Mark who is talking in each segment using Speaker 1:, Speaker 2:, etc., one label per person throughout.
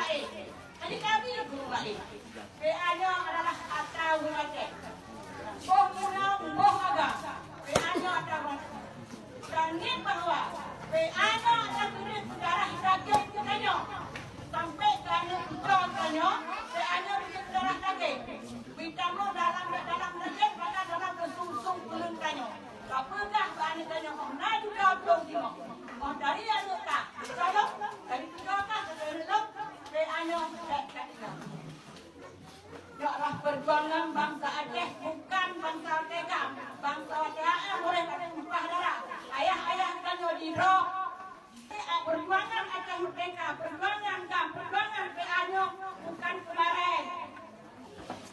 Speaker 1: lain. Jadi kami guru lain. PA-nya adalah atau Aceh. Boh Gunung, boh Agam. PA-nya adalah berani bahwa PA-nya adalah kulit darah daging katanya. Sampai kerana ucap katanya, PA-nya kulit darah daging. Vitamin dalam daging, pada dalam kesungsung kulit katanya. Apakah berani katanya? Nah juga belum tengok. Oh dari yang tak, kalau dari tujuan dari lom, PA-nya tak tengok. Yaklah perjuangan bangsa Aceh bukan bangsa Tegam, bangsa Aceh boleh bertumpah darah. Ayah-ayah katanya di roh. Perjuangan Aceh Merdeka, perjuangan GAM, perjuangan PA-nya bukan kemarin,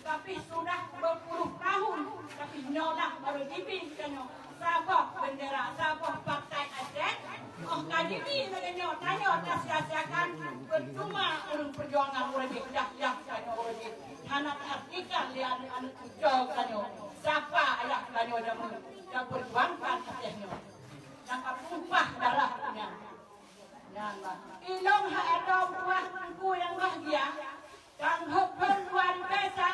Speaker 1: tapi sudah berpuluh tahun. Tapi nyolah baru dibintanya sabah bendera, sabah partai Aceh. Oh KDB katanya tanya sia-siakan percuma urung perjuangan urang dah katanya urang anak artikel dia anak ucap katanya siapa ayah katanya yang berjuangkan Acehnya yang tumpah darahnya. Ilong ada buah ku yang bahagia dan hubun luar biasa.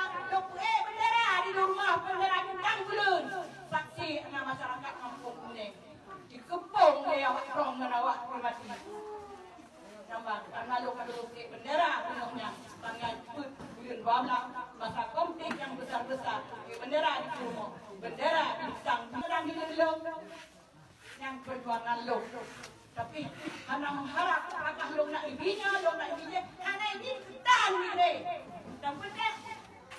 Speaker 1: Bendera di rumah bendera bintang bulan. Saksi masyarakat kampung Kuning dikepung dia awak rong dan awak pribadi. Nampak karena lo kalau bendera penuhnya tanggal bulan bawah masa konflik yang besar-besar bendera di rumah bendera bintang bintang di dalam yang perjuangan lo. Tapi anak mengharap apakah lo nak ibinya, anak ini tahan ini. Dan benar,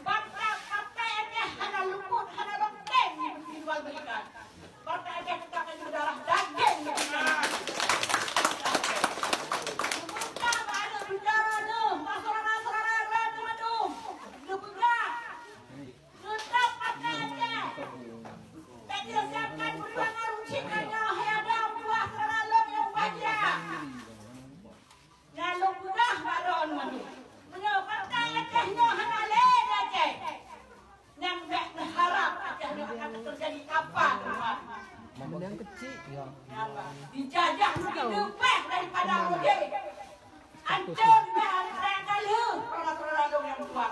Speaker 1: bangsa partai Aceh hanya luput, hanya longkeng dijual belikan. Partai Aceh kita akan darah daging. Buka ada bicara tu, masalah teman-teman. Buka, tetap partai Aceh. Dan dia siapkan perjuangan runcikannya. Lalu mudah baron mandi. Menyebabkan Acehnya hanya lain Aceh. Yang tak berharap Acehnya akan terjadi apa?
Speaker 2: Yang kecil.
Speaker 1: Dijajah lebih lebih daripada Mudi. Ancur dengan kali. Orang-orang yang tua.